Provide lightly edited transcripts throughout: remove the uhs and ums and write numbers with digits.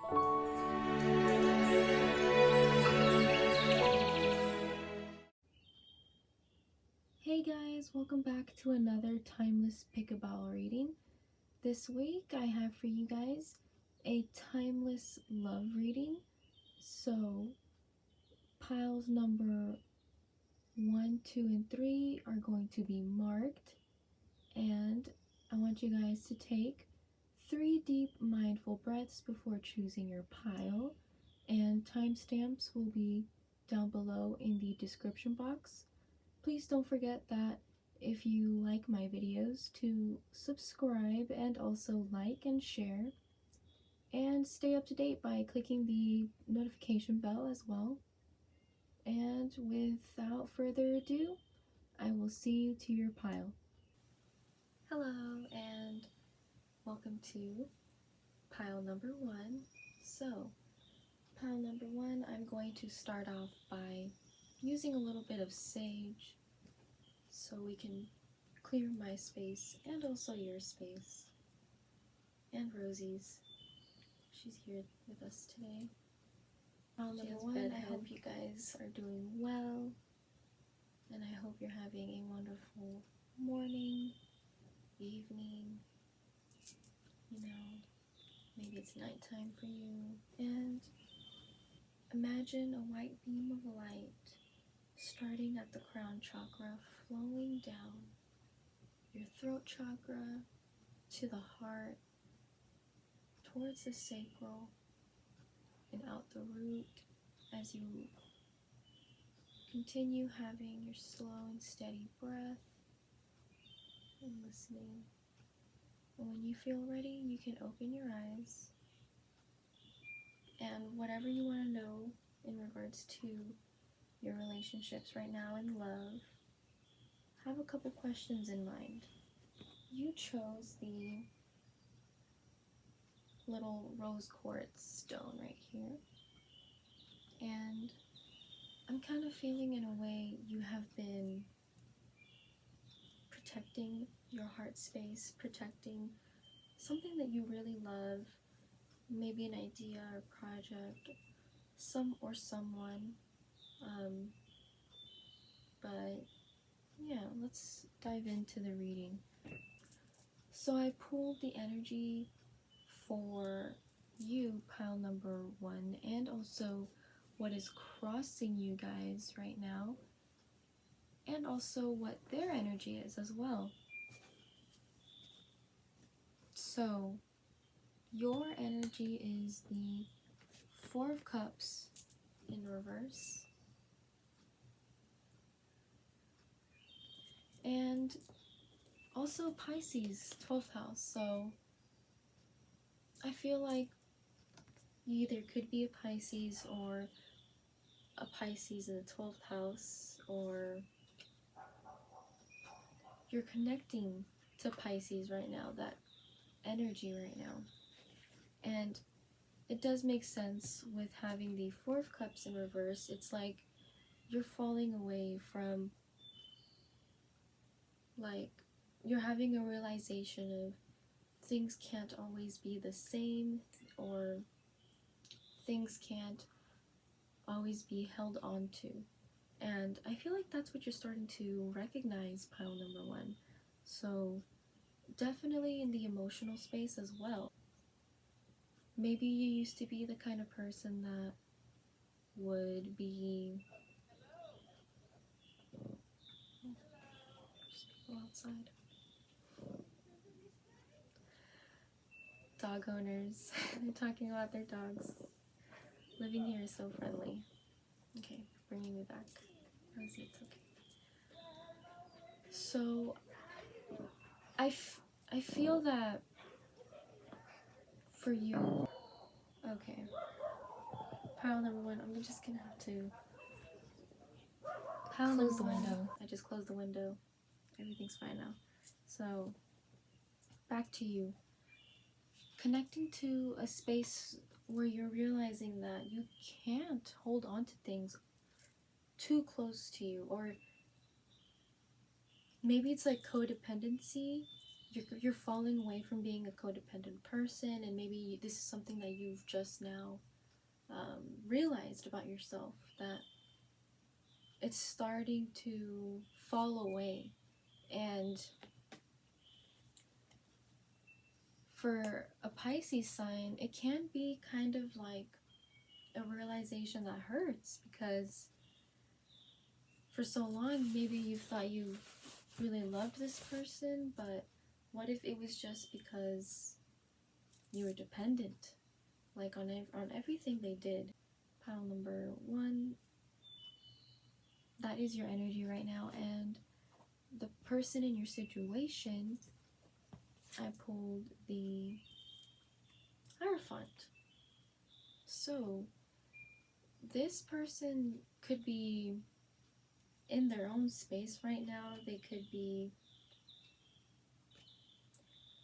Hey guys, welcome back to another timeless pickleball reading. This week I have for you guys a timeless love reading. So piles number 1, 2, and 3 are going to be marked, and I want you guys to take 3 deep mindful breaths before choosing your pile, and timestamps will be down below in the description box. Please don't forget that if you like my videos to subscribe and also like and share, and stay up to date by clicking the notification bell as well. And without further ado, I will see you to your pile. Hello and welcome to pile number 1. So pile number 1, I'm going to start off by using a little bit of sage so we can clear my space and also your space. And Rosie's, she's here with us today. Number 1, I hope you guys are doing well, and I hope you're having a wonderful morning, evening, maybe it's nighttime for you. And imagine a white beam of light starting at the crown chakra, flowing down your throat chakra to the heart, towards the sacral, and out the root as you continue having your slow and steady breath and listening. And when you feel ready, you can open your eyes, and whatever you want to know in regards to your relationships right now in love, have a couple questions in mind. You chose the little rose quartz stone right here, and I'm kind of feeling in a way you have been protecting your heart space, protecting something that you really love, maybe an idea or project, someone. But yeah, let's dive into the reading. So I pulled the energy for you, pile number 1, and also what is crossing you guys right now, and also what their energy is as well. So your energy is the 4 of Cups in reverse, and also Pisces, 12th house. So I feel like you either could be a Pisces or a Pisces in the 12th house, or you're connecting to Pisces right now, that energy right now. And it does make sense with having the 4 of Cups in reverse. It's like you're falling away from, like, you're having a realization of things can't always be the same, or things can't always be held on to. And I feel like that's what you're starting to recognize, pile number 1. So definitely in the emotional space as well. Maybe you used to be the kind of person that would be outside. Dog owners, they're talking about their dogs. Living here is so friendly. Okay, bringing me back. Rosie, it's okay. So I feel that for you, okay, pile number 1, I'm just gonna have to close the window. I just closed the window. Everything's fine now. So back to you. Connecting to a space where you're realizing that you can't hold on to things too close to you, or maybe it's like codependency, you're falling away from being a codependent person, and maybe this is something that you've just now realized about yourself, that it's starting to fall away. And for a Pisces sign, it can be kind of like a realization that hurts, because for so long maybe you thought you really loved this person, but what if it was just because you were dependent, like on everything they did? Pile number 1, that is your energy right now. And the person in your situation, I pulled the Hierophant. So this person could be in their own space right now. They could be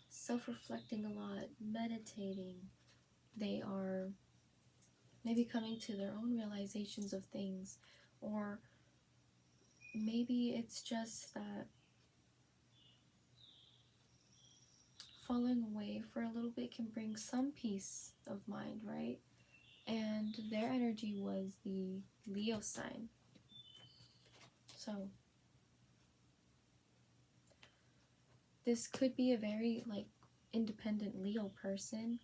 self-reflecting a lot, meditating. They are maybe coming to their own realizations of things, or maybe it's just that falling away for a little bit can bring some peace of mind, right? And their energy was the Leo sign. So this could be a very like independent Leo person,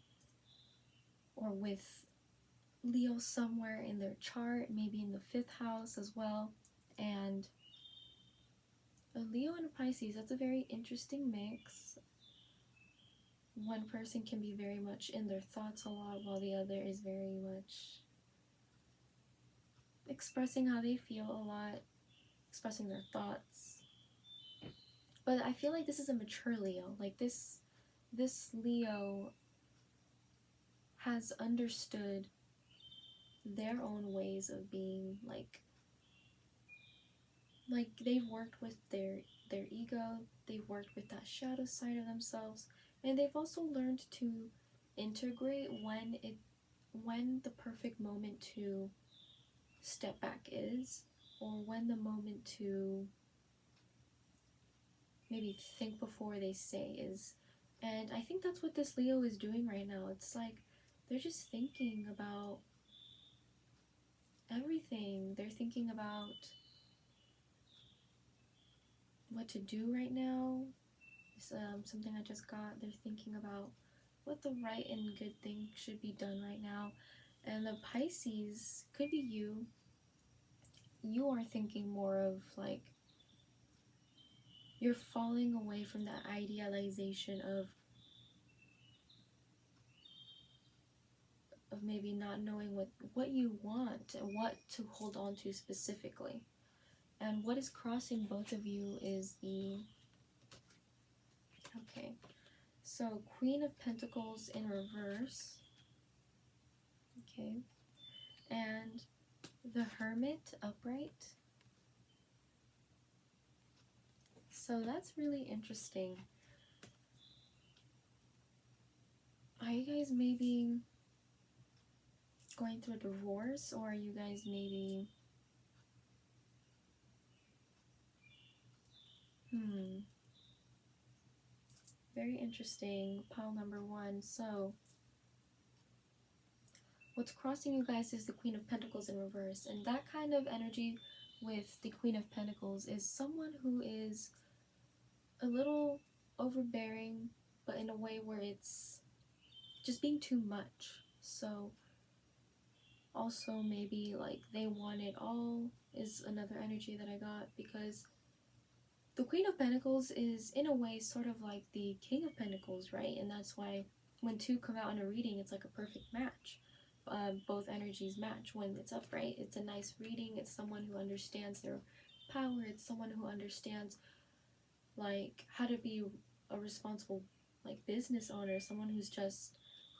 or with Leo somewhere in their chart, maybe in the 5th house as well. And a Leo and a Pisces, that's a very interesting mix. One person can be very much in their thoughts a lot, while the other is very much expressing how they feel a lot, expressing their thoughts. But I feel like this is a mature Leo. Like this Leo has understood their own ways of being, like they've worked with their ego, they've worked with that shadow side of themselves, and they've also learned to integrate when the perfect moment to step back is, or when the moment to maybe think before they say is. And I think that's what this Leo is doing right now. It's like they're just thinking about everything. They're thinking about what to do right now. It's something I just got. They're thinking about what the right and good thing should be done right now. And the Pisces could be you. You are thinking more of like, you're falling away from that idealization of maybe not knowing what you want and what to hold on to specifically. And what is crossing both of you is the, okay, so Queen of Pentacles in reverse, okay, and the Hermit upright. So that's really interesting. Are you guys maybe going through a divorce, or are you guys maybe very interesting. Pile number 1. So what's crossing you guys is the Queen of Pentacles in reverse, and that kind of energy with the Queen of Pentacles is someone who is a little overbearing, but in a way where it's just being too much. So also maybe like they want it all is another energy that I got, because the Queen of Pentacles is in a way sort of like the King of Pentacles, right? And that's why when two come out in a reading, it's like a perfect match. Both energies match when it's upright. It's a nice reading. It's someone who understands their power. It's someone who understands like how to be a responsible like business owner, someone who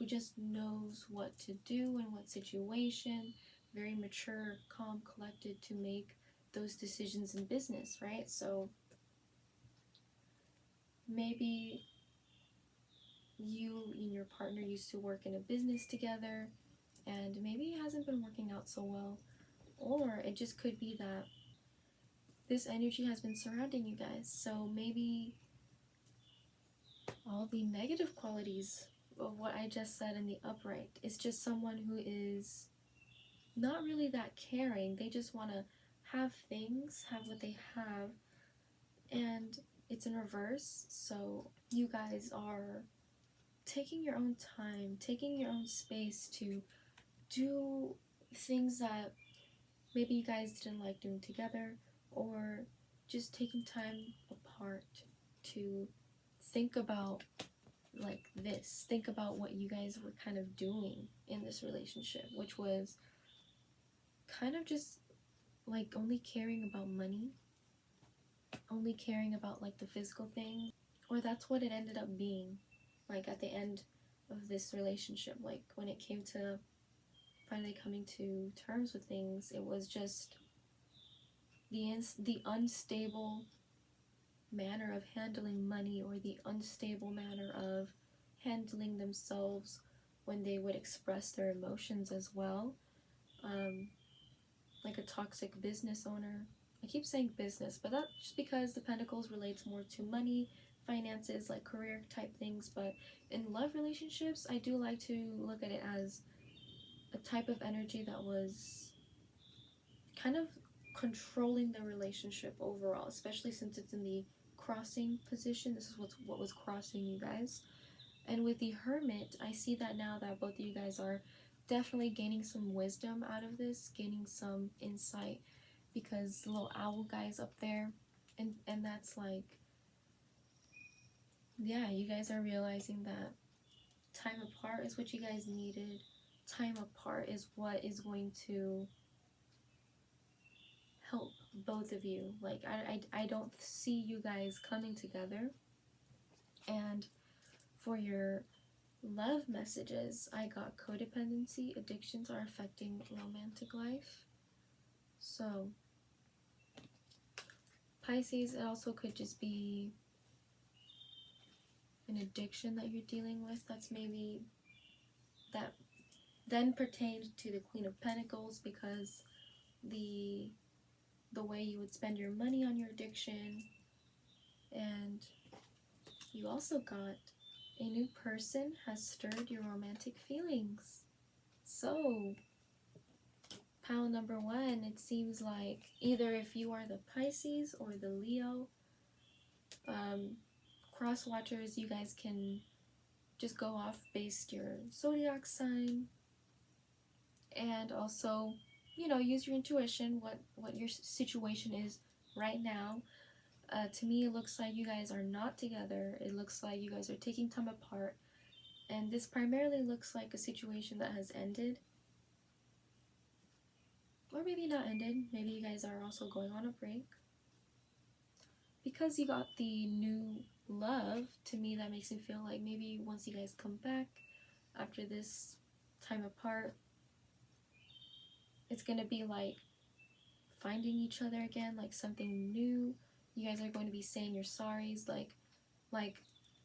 just knows what to do in what situation, very mature, calm, collected to make those decisions in business, right? So maybe you and your partner used to work in a business together, and maybe it hasn't been working out so well, or it just could be that this energy has been surrounding you guys. So maybe all the negative qualities of what I just said in the upright. It's just someone who is not really that caring. They just want to have things, have what they have, and it's in reverse. So you guys are taking your own time, taking your own space to do things that maybe you guys didn't like doing together, or just taking time apart to think about think about what you guys were kind of doing in this relationship, which was kind of just like only caring about money, only caring about like the physical things, or that's what it ended up being like at the end of this relationship. Like when it came to finally coming to terms with things, it was just the unstable manner of handling money, or the unstable manner of handling themselves when they would express their emotions as well. Like a toxic business owner. I keep saying business, but that's just because the Pentacles relates more to money, finances, like career type things. But in love relationships, I do like to look at it as a type of energy that was kind of controlling the relationship overall, especially since it's in the crossing position. This is what was crossing you guys. And with the Hermit, I see that now that both of you guys are definitely gaining some wisdom out of this, gaining some insight, because the little owl guy's up there, and that's like, yeah, you guys are realizing that time apart is what you guys needed. Time apart is what is going to help both of you. Like I don't see you guys coming together. And for your love messages, I got codependency, addictions are affecting romantic life. So Pisces, it also could just be an addiction that you're dealing with. That's maybe that then pertained to the Queen of Pentacles, because the way you would spend your money on your addiction. And you also got a new person has stirred your romantic feelings. So pile number one, it seems like either if you are the Pisces or the Leo, cross watchers, you guys can just go off based your zodiac sign, and also, you know, use your intuition, what your situation is right now. To me, it looks like you guys are not together. It looks like you guys are taking time apart, and this primarily looks like a situation that has ended, or maybe not ended. Maybe you guys are also going on a break. Because you got the new love, to me that makes me feel like maybe once you guys come back after this time apart, it's gonna be like finding each other again, like something new. You guys are going to be saying your sorries, like,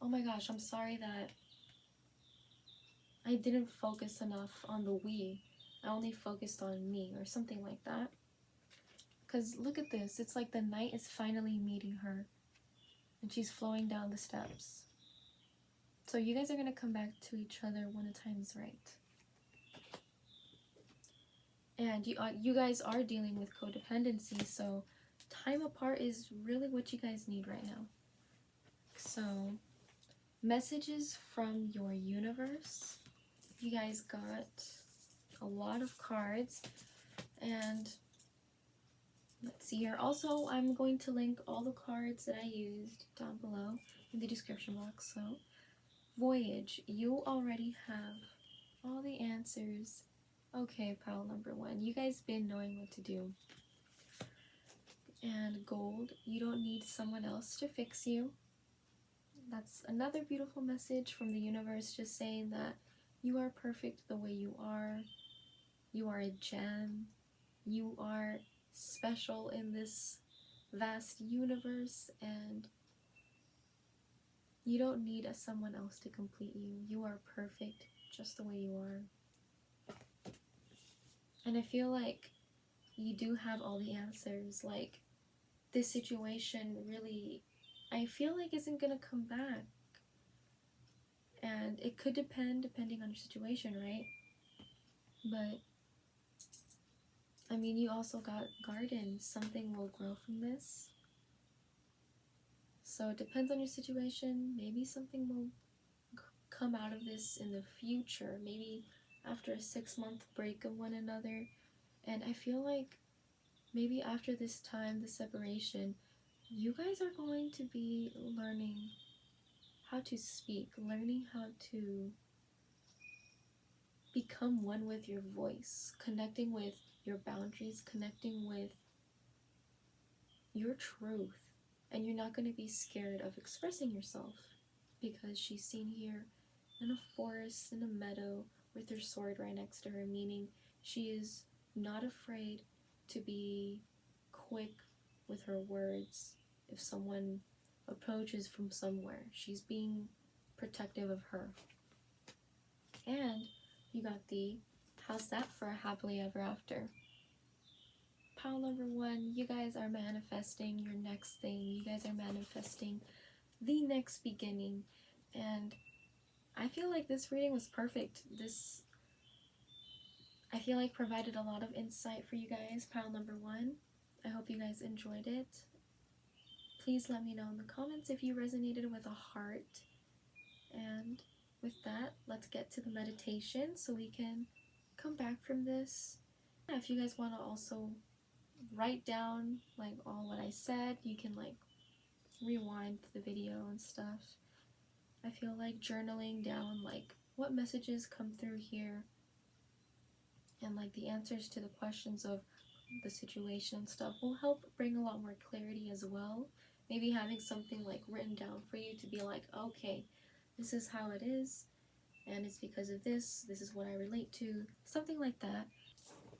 oh my gosh, I'm sorry that I didn't focus enough on the we. I only focused on me, or something like that. Because look at this, it's like the knight is finally meeting her, and she's flowing down the steps. So you guys are going to come back to each other when the time is right. And you guys are dealing with codependency, so time apart is really what you guys need right now. So, messages from your universe. You guys got a lot of cards, and let's see here. Also, I'm going to link all the cards that I used down below in the description box. So, Voyage, you already have all the answers. Okay, pile number one, you guys been knowing what to do. And Gold, you don't need someone else to fix you. That's another beautiful message from the universe, just saying that you are perfect the way you are. You are a gem. You are special in this vast universe, and you don't need someone else to complete you. You are perfect just the way you are. And I feel like you do have all the answers. Like, this situation really, I feel like isn't gonna come back. And it could depending on your situation, right? But I mean, you also got garden. Something will grow from this. So it depends on your situation. Maybe something will come out of this in the future. Maybe after a 6-month break of one another. And I feel like maybe after this time, the separation, you guys are going to be learning how to speak, learning how to become one with your voice, connecting with your boundaries, connecting with your truth. And you're not going to be scared of expressing yourself, because she's seen here in a forest, in a meadow, with her sword right next to her, meaning she is not afraid to be quick with her words. If someone approaches from somewhere, she's being protective of her. And you got the, how's that for a happily ever after? Pile number 1, you guys are manifesting your next thing. You guys are manifesting the next beginning. And I feel like this reading was perfect. This, I feel like, provided a lot of insight for you guys. Pile number 1. I hope you guys enjoyed it. Please let me know in the comments if you resonated with a heart. And with that, let's get to the meditation so we can come back from this. If you guys want to also write down like all what I said, you can like rewind the video and stuff. I feel like journaling down like what messages come through here and like the answers to the questions of the situation and stuff will help bring a lot more clarity as well. Maybe having something like written down for you to be like, okay, this is how it is, and it's because of this, this is what I relate to, something like that.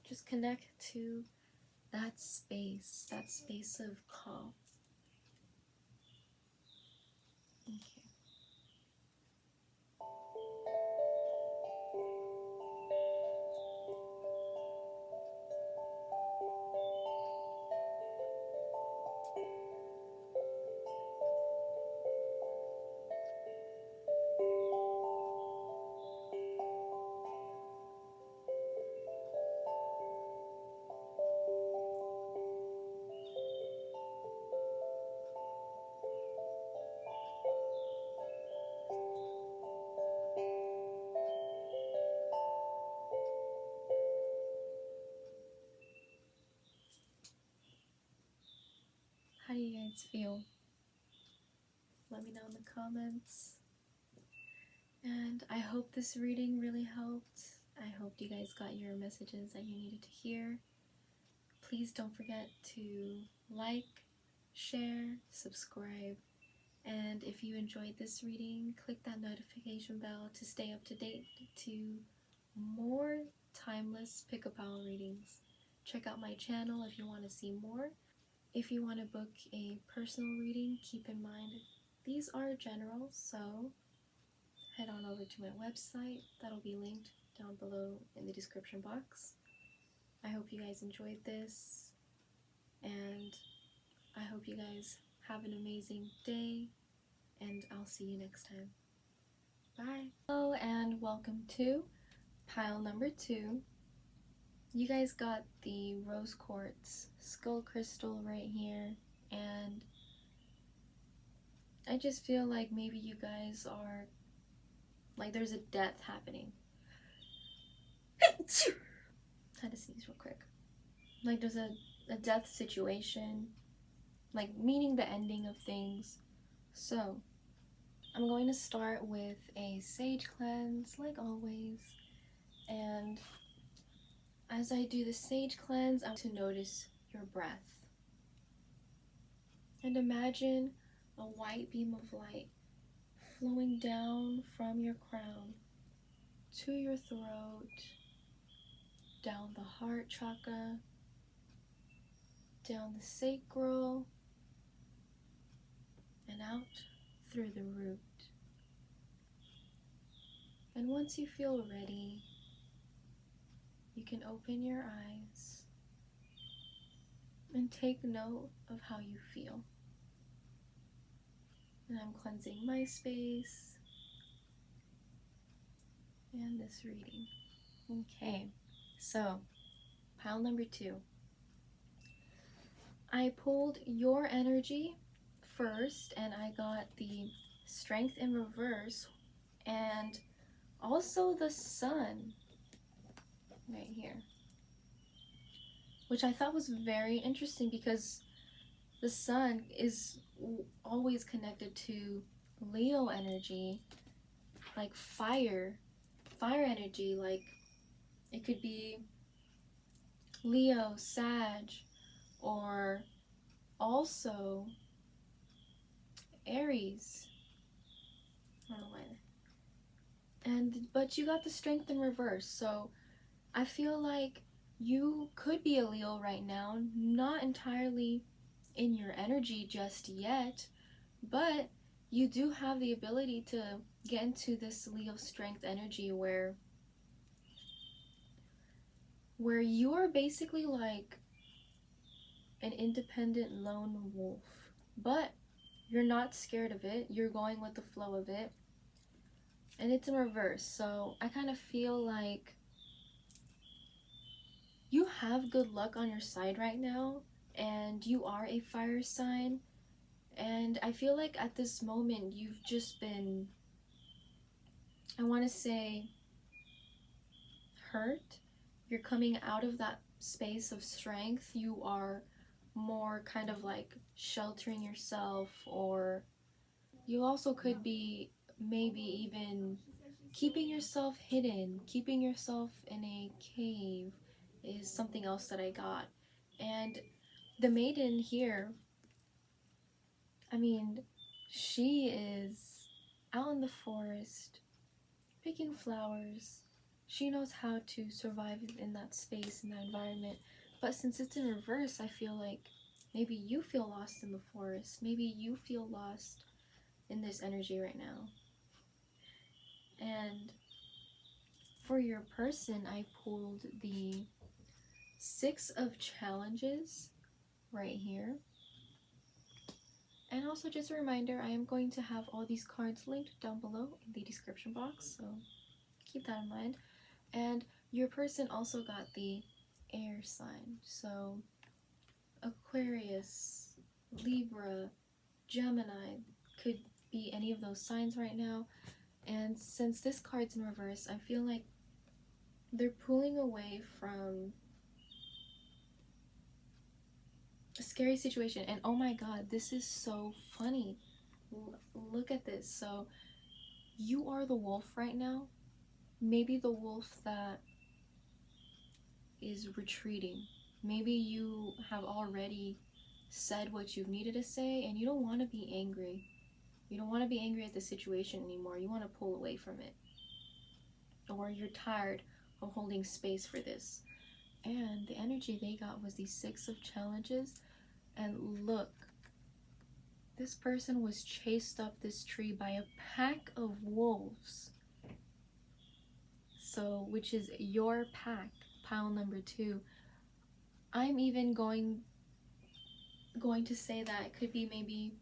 Just connect to that space of calm. Okay. How do you guys feel? Let me know in the comments. And I hope this reading really helped. I hope you guys got your messages that you needed to hear. Please don't forget to like, share, subscribe, and if you enjoyed this reading, click that notification bell to stay up to date to more timeless pick-a-pal readings. Check out my channel if you want to see more. If you want to book a personal reading, keep in mind these are general, so head on over to my website. That'll be linked down below in the description box. I hope you guys enjoyed this, and I hope you guys have an amazing day, and I'll see you next time. Bye! Hello and welcome to pile number 2. You guys got the rose quartz skull crystal right here, and I just feel like maybe you guys are, like there's a death happening. Had to sneeze real quick. Like there's a death situation, like meaning the ending of things. So I'm going to start with a sage cleanse like always, and as I do the sage cleanse, I want to notice your breath and imagine a white beam of light flowing down from your crown to your throat, down the heart chakra, down the sacral, and out through the root. And once you feel ready, you can open your eyes and take note of how you feel. And I'm cleansing my space, and this reading. Okay, so pile number 2. I pulled your energy first, and I got the Strength in reverse, and also the Sun right here, which I thought was very interesting because the Sun is always connected to Leo energy, like fire energy. Like it could be Leo, Sag, or also Aries. I don't know why. But you got the Strength in reverse, so I feel like you could be a Leo right now, not entirely in your energy just yet, but you do have the ability to get into this Leo strength energy where you're basically like an independent lone wolf, but you're not scared of it. You're going with the flow of it, and it's in reverse. So I kind of feel like you have good luck on your side right now, and you are a fire sign. And I feel like at this moment you've just been, I want to say, hurt. You're coming out of that space of strength. You are more kind of like sheltering yourself, or you also could be maybe even keeping yourself hidden, keeping yourself in a cave is something else that I got. And the maiden here, I mean, she is out in the forest picking flowers. She knows how to survive in that space, in that environment. But since it's in reverse, I feel like maybe you feel lost in the forest. Maybe you feel lost in this energy right now. And for your person, I pulled the 6 of Challenges right here. And also just a reminder, I am going to have all these cards linked down below in the description box, so keep that in mind. And your person also got the air sign, so Aquarius, Libra, Gemini could be any of those signs right now. And since this card's in reverse, I feel like they're pulling away from a scary situation. And oh my god, this is so funny. Look at this. So you are the wolf right now. Maybe the wolf that is retreating. Maybe you have already said what you've needed to say, and you don't want to be angry. You don't want to be angry at the situation anymore. You want to pull away from it. Or you're tired of holding space for this. And the energy they got was the 6 of Challenges. And look, this person was chased up this tree by a pack of wolves. So, which is your pack, pile number 2. I'm even going to say that it could be maybe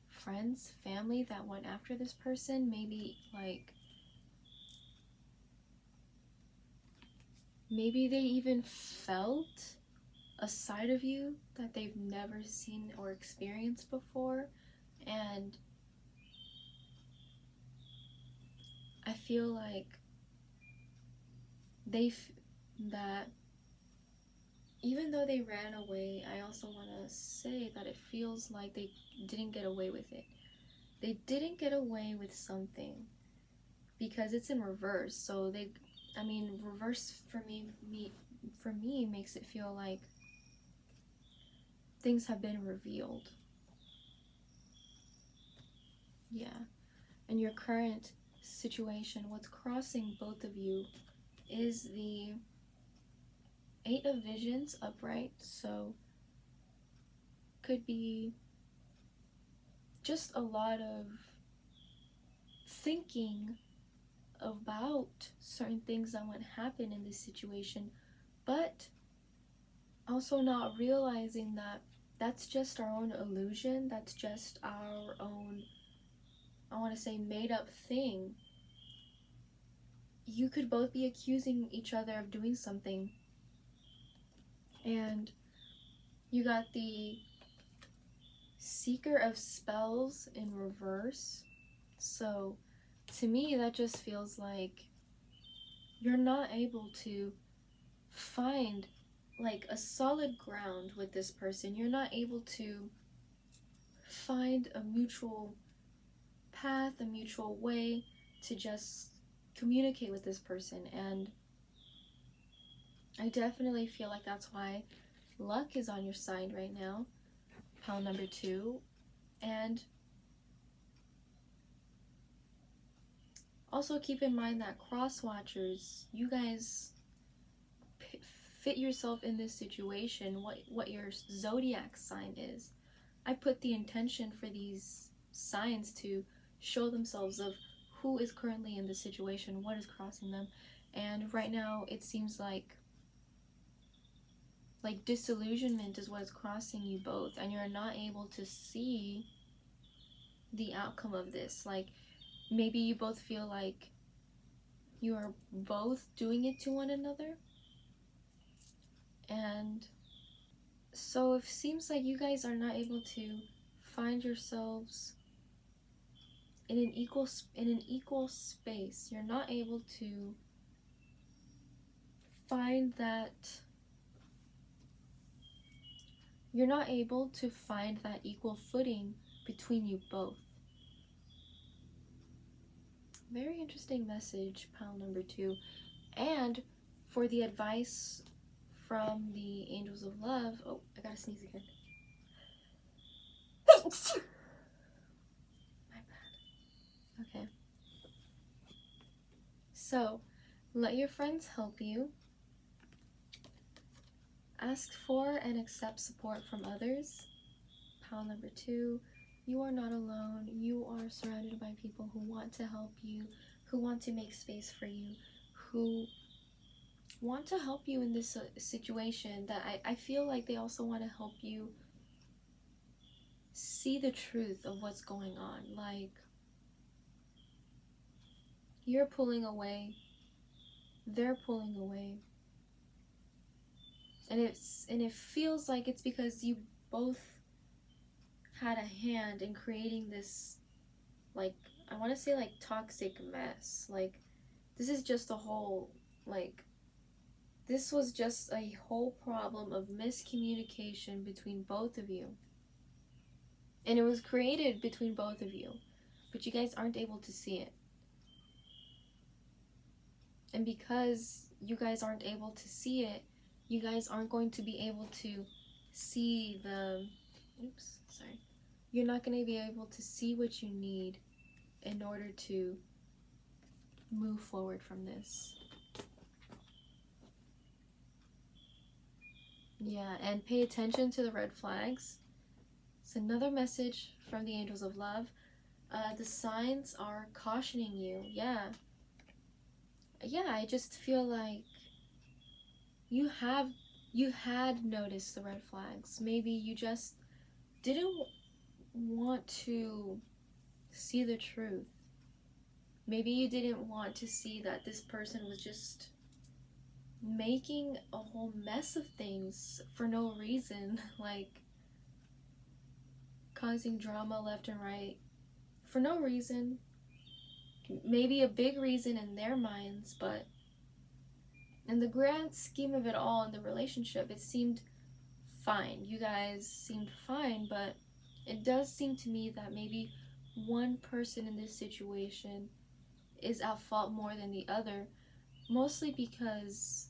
friends, family that went after this person. Maybe they even felt a side of you that they've never seen or experienced before. And I feel like that even though they ran away, I also want to say that it feels like they didn't get away with it. They didn't get away with something because it's in reverse. So reverse for me makes it feel like things have been revealed. Yeah. And your current situation, what's crossing both of you is the 8 of Visions upright. So could be just a lot of thinking about certain things that would happen in this situation, but also not realizing that that's just our own illusion. That's just our own, I want to say, made up thing. you could both be accusing each other of doing something. And you got the Seeker of Spells in reverse. So to me, that just feels like you're not able to find like a solid ground with this person. You're not able to find a mutual path, a mutual way to just communicate with this person. And I definitely feel like that's why luck is on your side right now, pile number 2. And also keep in mind that cross watchers, you guys fit yourself in this situation, what your zodiac sign is. I put the intention for these signs to show themselves of who is currently in the situation, what is crossing them. And right now it seems like disillusionment is what is crossing you both, and you're not able to see the outcome of this. Like maybe you both feel like you are both doing it to one another. And so it seems like you guys are not able to find yourselves in an equal space. You're not able to find that equal footing between you both. Very interesting message, pile number 2. And for the advice from the Angels of Love, oh, I gotta sneeze again. My bad. Okay. So, let your friends help you. Ask for and accept support from others. Pile number 2. You are not alone. You are surrounded by people who want to help you, who want to make space for you, who want to help you in this situation. That I feel like they also want to help you see the truth of what's going on. Like, you're pulling away, they're pulling away, and it feels like it's because you both had a hand in creating this, like, I want to say like toxic mess. Like, this is just a whole, like, this was just a whole problem of miscommunication between both of you. And it was created between both of you, but you guys aren't able to see it. And because you guys aren't able to see it, you guys aren't going to be able to see you're not going to be able to see what you need in order to move forward from this. Yeah, and pay attention to the red flags. It's another message from the Angels of Love. The signs are cautioning you. Yeah, I just feel like you had noticed the red flags. Maybe you just didn't want to see the truth. Maybe you didn't want to see that this person was just making a whole mess of things for no reason, like causing drama left and right for no reason. Maybe a big reason in their minds, but in the grand scheme of it all, in the relationship, it seemed fine. You guys seemed fine, but it does seem to me that maybe one person in this situation is at fault more than the other, mostly because,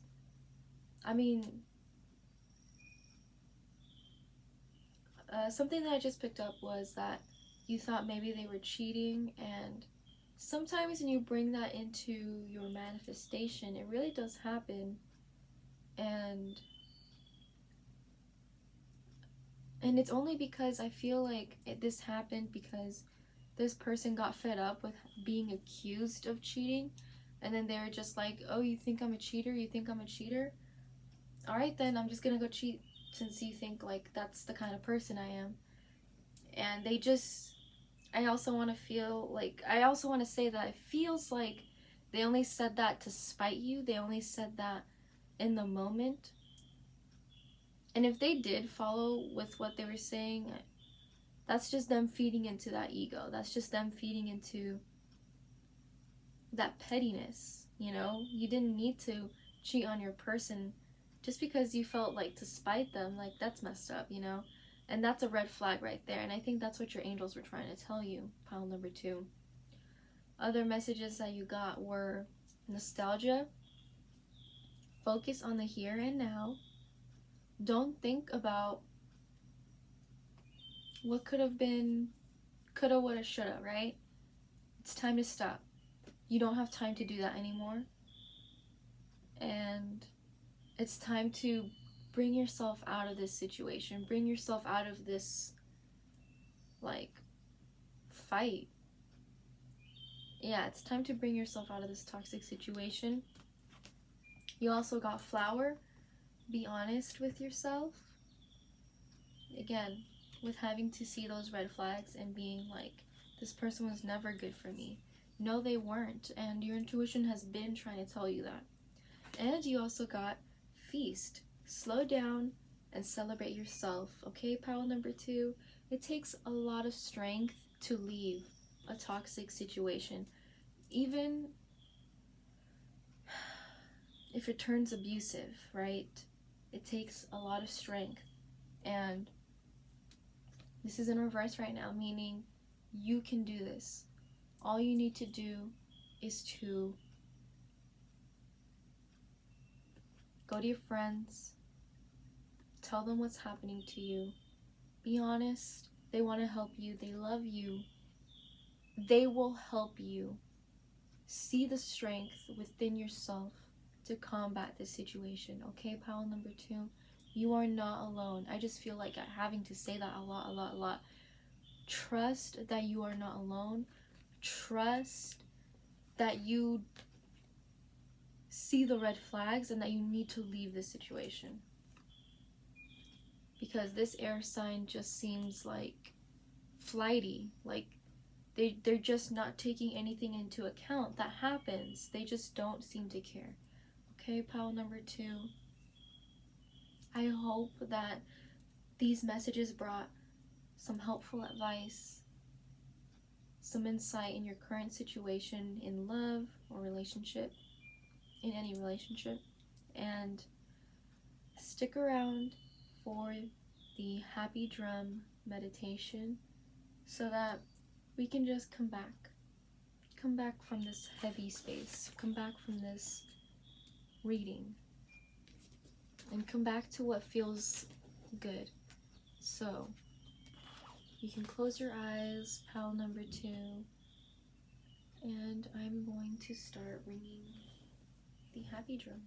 something that I just picked up was that you thought maybe they were cheating, and sometimes when you bring that into your manifestation, it really does happen. And it's only because I feel like this happened because this person got fed up with being accused of cheating, and then they were just like, oh, you think I'm a cheater? You think I'm a cheater? Alright then, I'm just gonna go cheat since you think like that's the kind of person I am. And I also want to say that it feels like They only said that to spite you. They only said that in the moment. And if they did follow with what they were saying, that's just them feeding into that ego. That's just them feeding into that pettiness, you know? You didn't need to cheat on your person just because you felt like to spite them. Like, that's messed up, you know? And that's a red flag right there. And I think that's what your angels were trying to tell you, pile number 2. Other messages that you got were nostalgia. Focus on the here and now. Don't think about what could have been, coulda, woulda, shoulda, right? It's time to stop. You don't have time to do that anymore. And it's time to bring yourself out of this situation. Bring yourself out of this, like, fight. Yeah, it's time to bring yourself out of this toxic situation. You also got flower. Be honest with yourself. Again, with having to see those red flags and being like, this person was never good for me. No, they weren't. And your intuition has been trying to tell you that. And you also got feast. Slow down and celebrate yourself. Okay, pile number 2. It takes a lot of strength to leave a toxic situation. Even if it turns abusive, right? It takes a lot of strength. And this is in reverse right now, meaning you can do this. All you need to do is to go to your friends, tell them what's happening to you, be honest. They want to help you, they love you. They will help you see the strength within yourself to combat this situation. Okay, pile number 2, you are not alone. I just feel like having to say that a lot. Trust that you are not alone. Trust that you see the red flags and that you need to leave this situation. Because this air sign just seems like flighty. Like they're just not taking anything into account. That happens. They just don't seem to care. Okay, pile number 2. I hope that these messages brought some helpful advice, some insight in your current situation in love or relationship, in any relationship. And stick around for the happy drum meditation so that we can just come back from this heavy space, come back from this reading, and come back to what feels good. So you can close your eyes, pile number 2, and I'm going to start ringing the happy drum.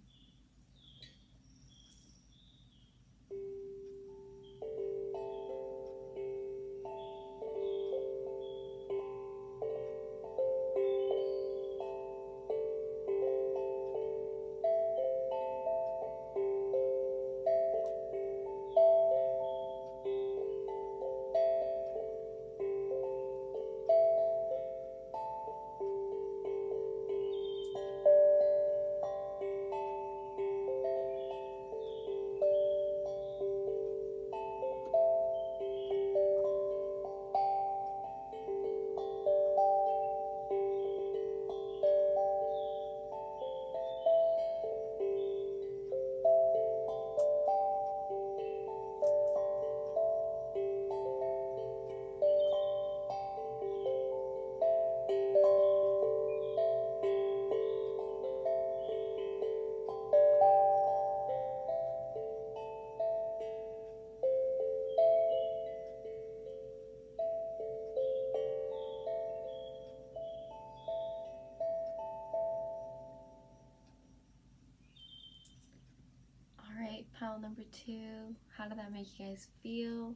Pile number 2, how did that make you guys feel?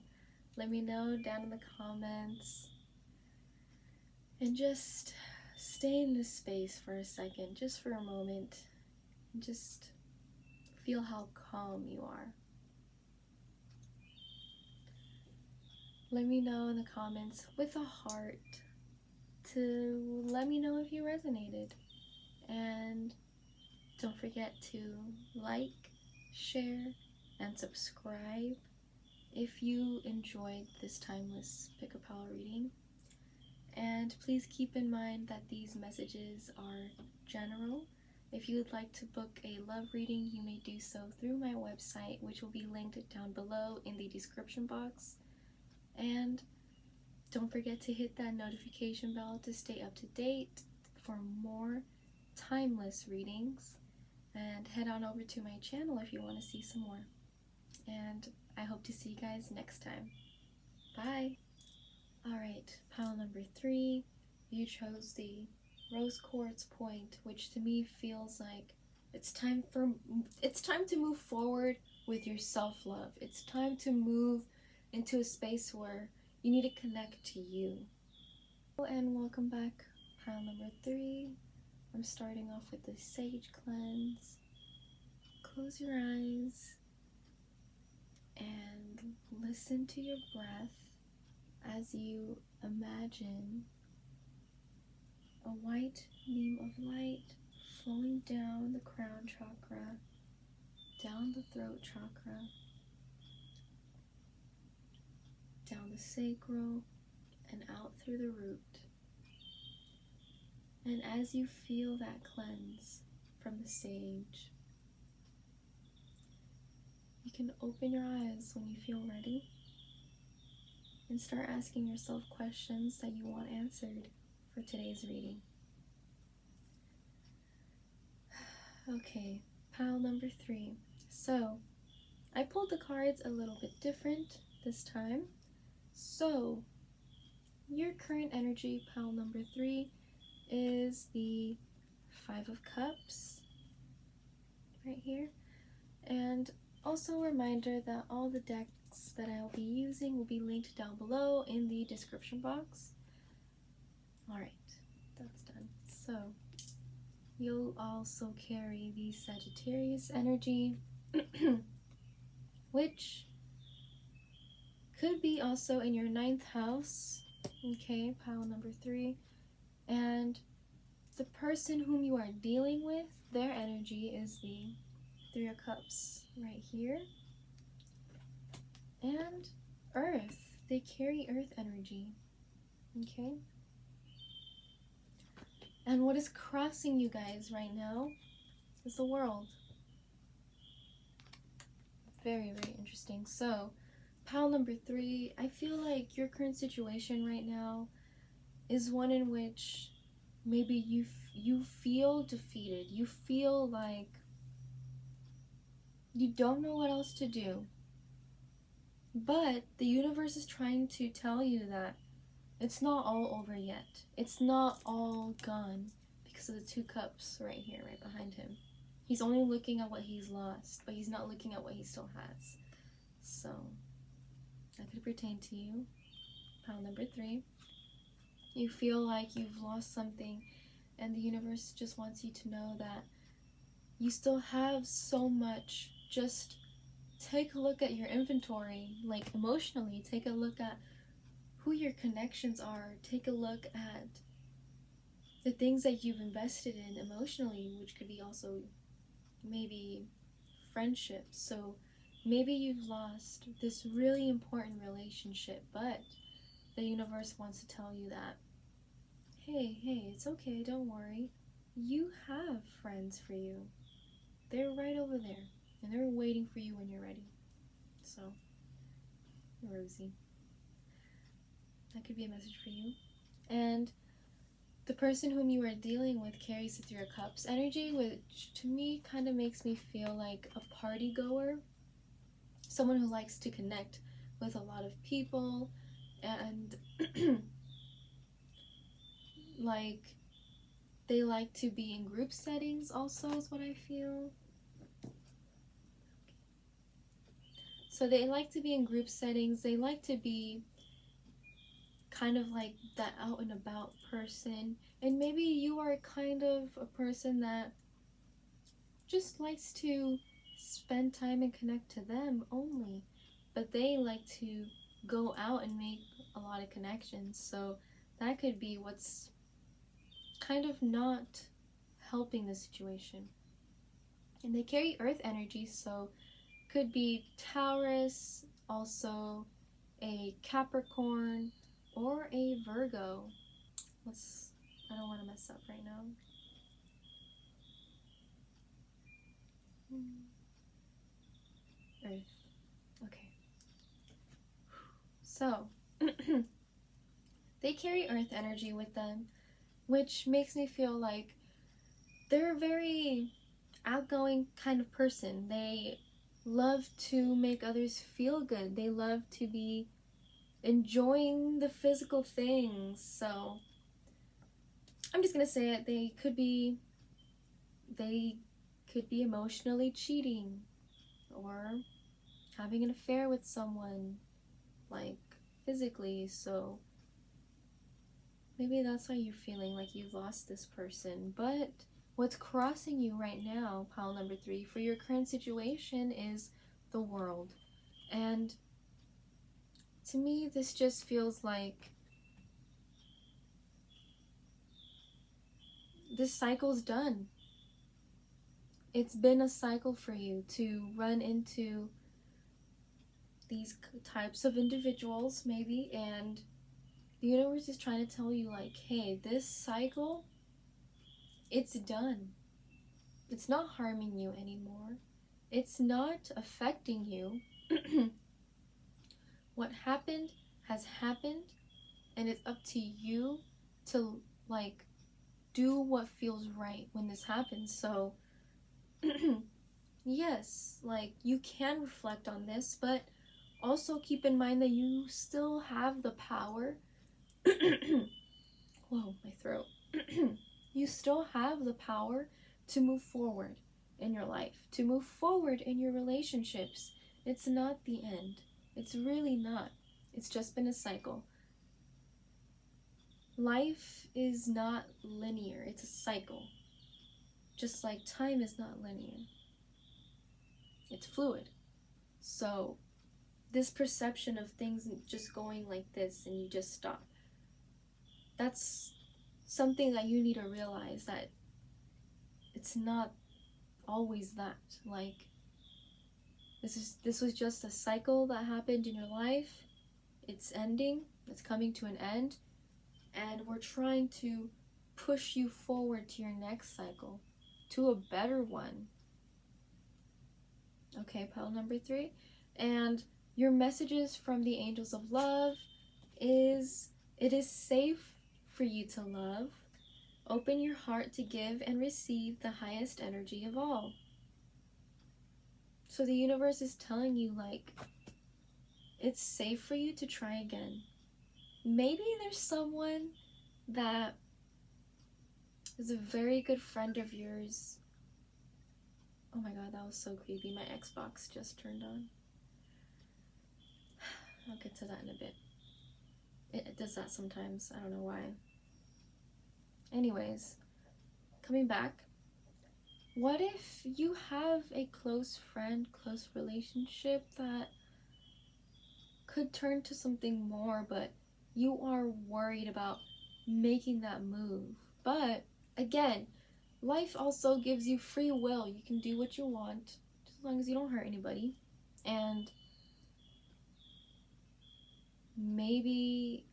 Let me know down in the comments. And just stay in this space for a second, just for a moment. And just feel how calm you are. Let me know in the comments with a heart to let me know if you resonated. And don't forget to like, share, and subscribe if you enjoyed this timeless pick-a-pal reading. And please keep in mind that these messages are general. If you would like to book a love reading, you may do so through my website, which will be linked down below in the description box. And don't forget to hit that notification bell to stay up to date for more timeless readings. And head on over to my channel if you want to see some more. And I hope to see you guys next time. Bye! Alright, pile number 3. You chose the rose quartz point, which to me feels like it's time to move forward with your self-love. It's time to move into a space where you need to connect to you. And welcome back, pile number 3. I'm starting off with the sage cleanse. Close your eyes and listen to your breath as you imagine a white beam of light flowing down the crown chakra, down the throat chakra, down the sacral, and out through the root. And as you feel that cleanse from the sage, you can open your eyes when you feel ready and start asking yourself questions that you want answered for today's reading. Okay, pile number 3. So, I pulled the cards a little bit different this time. So, your current energy, pile number 3, is the 5 of Cups, right here. And also a reminder that all the decks that I'll be using will be linked down below in the description box. Alright, that's done. So, you'll also carry the Sagittarius energy, which could be also in your 9th house. Okay, pile number 3. And the person whom you are dealing with, their energy is the 3 of Cups right here. And Earth, they carry Earth energy. Okay? And what is crossing you guys right now is the World. Very, very interesting. So, pile number 3, I feel like your current situation right now is one in which maybe you feel defeated. You feel like you don't know what else to do. But the universe is trying to tell you that it's not all over yet. It's not all gone because of the 2 cups right here, right behind him. He's only looking at what he's lost, but he's not looking at what he still has. So, that could pertain to you. Pile number 3. You feel like you've lost something, and the universe just wants you to know that you still have so much. Just take a look at your inventory, like emotionally. Take a look at who your connections are. Take a look at the things that you've invested in emotionally, which could be also maybe friendships. So maybe you've lost this really important relationship, but the universe wants to tell you that, hey, it's okay, don't worry. You have friends for you. They're right over there, and they're waiting for you when you're ready. So, Rosie, that could be a message for you. And the person whom you are dealing with carries the 3 of Cups energy, which to me kind of makes me feel like a party goer. Someone who likes to connect with a lot of people, and like they like to be in group settings also, is what I feel. So they like to be in group settings. They like to be kind of like that out and about person. And maybe you are kind of a person that just likes to spend time and connect to them only. But they like to go out and make a lot of connections. So that could be what's kind of not helping the situation. And they carry earth energy, so could be Taurus, also a Capricorn, or a Virgo. I don't want to mess up right now. Earth. Okay. So, they carry earth energy with them, which makes me feel like they're a very outgoing kind of person. They love to make others feel good. They love to be enjoying the physical things. So I'm just gonna say it. They could be emotionally cheating or having an affair with someone, like physically. So maybe that's why you're feeling like you've lost this person. But what's crossing you right now, pile number 3, for your current situation is the World. And to me, this just feels like this cycle's done. It's been a cycle for you to run into these types of individuals, maybe, and the universe is trying to tell you, like, hey, this cycle, it's done. It's not harming you anymore. It's not affecting you. What happened has happened, and it's up to you to, like, do what feels right when this happens. So yes, like, you can reflect on this, but also keep in mind that you still have the power. Whoa, my throat. You still have the power to move forward in your life, to move forward in your relationships. It's not the end. It's really not. It's just been a cycle. Life is not linear. It's a cycle. Just like time is not linear. It's fluid. So this perception of things just going like this and you just stop, that's something that you need to realize, that it's not always that. Like, this was just a cycle that happened in your life. It's ending. It's coming to an end, and we're trying to push you forward to your next cycle, to a better one. Okay, pile number 3. And your messages from the angels of love is, it is safe for you to love. Open your heart to give and receive the highest energy of all. So the universe is telling you, like, it's safe for you to try again. Maybe there's someone that is a very good friend of yours. Oh my god, that was so creepy. My Xbox just turned on. I'll get to that in a bit. It does that sometimes. I don't know why. Anyways, coming back. What if you have a close friend, close relationship that could turn to something more, but you are worried about making that move? But again, life also gives you free will. You can do what you want, as long as you don't hurt anybody. And maybe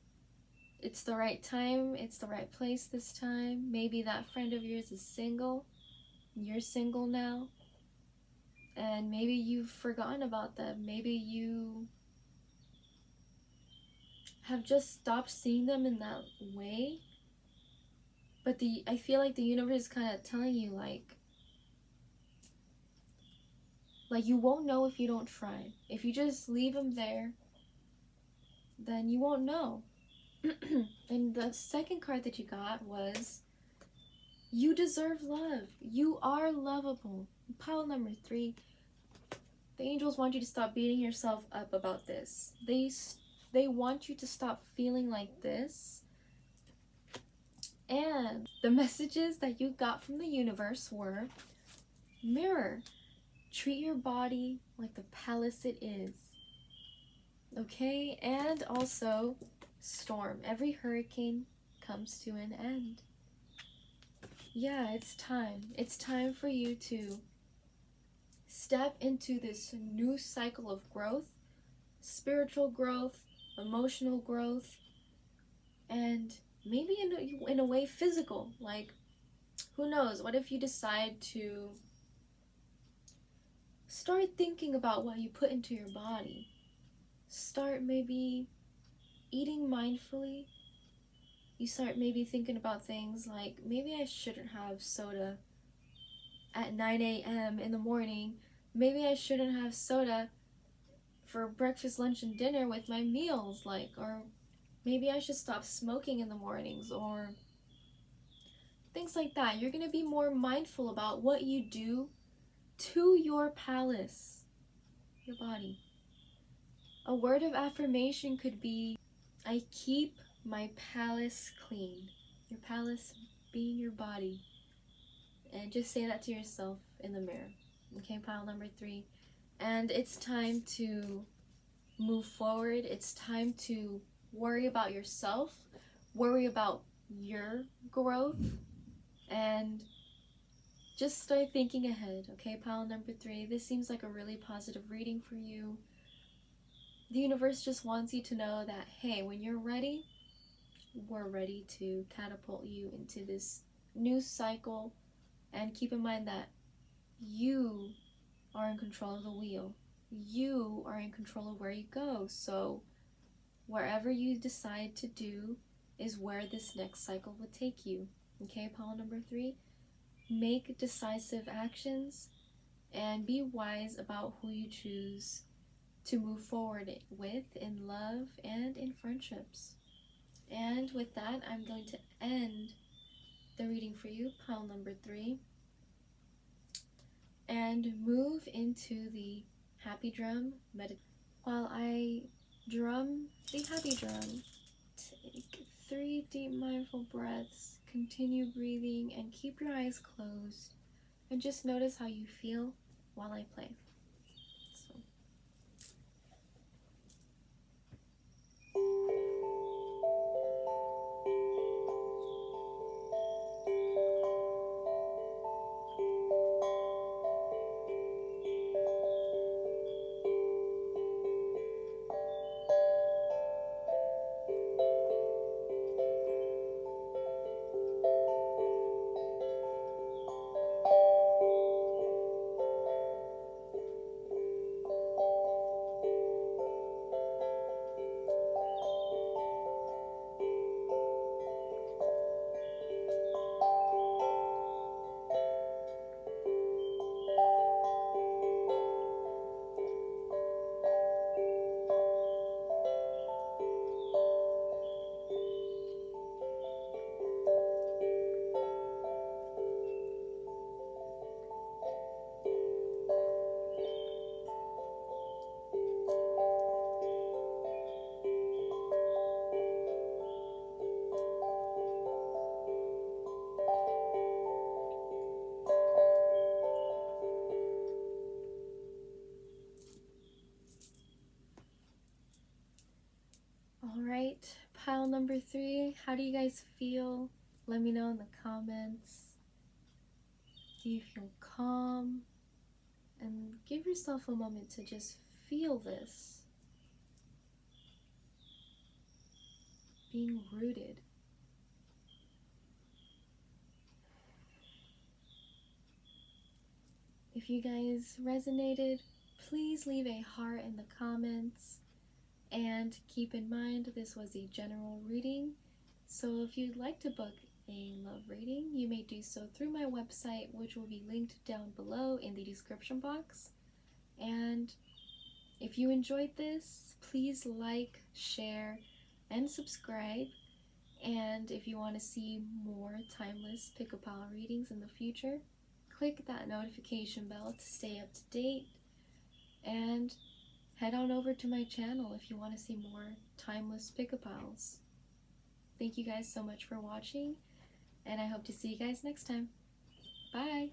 it's the right time, it's the right place this time. Maybe that friend of yours is single. You're single now. And maybe you've forgotten about them. Maybe you have just stopped seeing them in that way. But I feel like the universe is kind of telling you, like you won't know if you don't try. If you just leave them there, then you won't know. And the second card that you got was, you deserve love. You are lovable. Pile number 3. The angels want you to stop beating yourself up about this. They want you to stop feeling like this. And the messages that you got from the universe were, mirror, treat your body like the palace it is. Okay? And also, storm. Every hurricane comes to an end. yeah, it's time. It's time for you to step into this new cycle of growth, spiritual growth, emotional growth, and maybe in a way physical. Like, who knows? What if you decide to start thinking about what you put into your body? Start maybe eating mindfully. You start maybe thinking about things like, maybe I shouldn't have soda at 9 a.m. in the morning. Maybe I shouldn't have soda for breakfast, lunch, and dinner with my meals, like, or maybe I should stop smoking in the mornings, or things like that. You're going to be more mindful about what you do to your palace, your body. A word of affirmation could be, I keep my palace clean. Your palace being your body. And just say that to yourself in the mirror. Okay, pile number 3. And it's time to move forward. It's time to worry about yourself, worry about your growth, and just start thinking ahead. Okay, pile number 3. This seems like a really positive reading for you. The universe just wants you to know that, hey, when you're ready, we're ready to catapult you into this new cycle. And keep in mind that you are in control of the wheel. You are in control of where you go. So wherever you decide to do is where this next cycle will take you. Okay, pile number 3. Make decisive actions and be wise about who you choose to move forward with in love and in friendships. And with that, I'm going to end the reading for you, pile number 3, and move into the happy drum meditation. While I drum the happy drum, take 3 deep mindful breaths, continue breathing, and keep your eyes closed, and just notice how you feel while I play. So. Alright, pile number 3, how do you guys feel? Let me know in the comments. Do you feel calm? And give yourself a moment to just feel this. Being rooted. If you guys resonated, please leave a heart in the comments. And keep in mind, this was a general reading. So if you'd like to book a love reading, you may do so through my website, which will be linked down below in the description box. And if you enjoyed this, please like, share, and subscribe. And if you want to see more timeless pick-a-pile readings in the future, click that notification bell to stay up to date. And head on over to my channel if you want to see more timeless pick-a-piles. Thank you guys so much for watching, and I hope to see you guys next time. Bye!